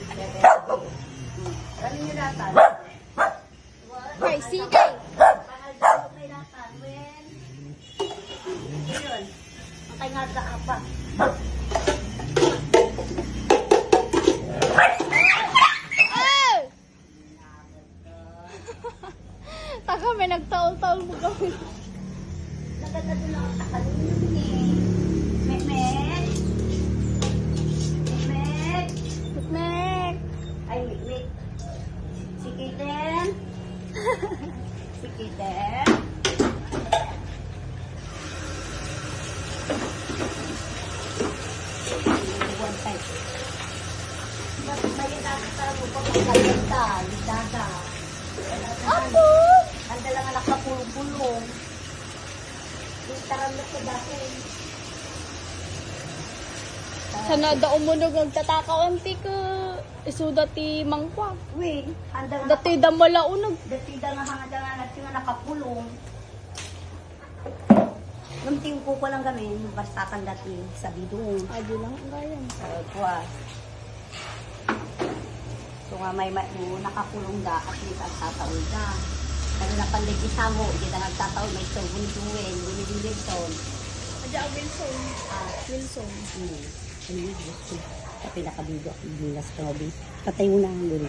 Ano yung latan? Kay sige. Pangal kay latan. When? Yun. Ang kay nga sa apa. Oh! Taka, may nagtaol-taol mo kami. Naganda doon ang takalun eh. Mekmek. Mekmek. Mek. Ay, Mekmek. Si Kitten. Si Kitten. One time. Bakit may nakakita mo pa magkaganda? Lidaga. Apo! Ang dalang anak na pulong-pulong. Taram na sa dahil. Sana daw mo nagtatakaw anti ka. Isuda ti mangkwa. Uy, handa nga Dati damala unag. dati da nga hanga nga natin nga nakapulong. Nung tingko ko lang gamin, bastatan dati sa bidong. Adi lang ang gayan. Sa kuwas. So nga may nakapulong da at least ang tatawid da. Kaya napanlig isamo, hindi na nagtatawid, may ito, bunituin, bunidilipson. Adi ang Wilson. Wilson. Ano yung gusto? Sa pinakabigo, bilas ko. Patay mo na ang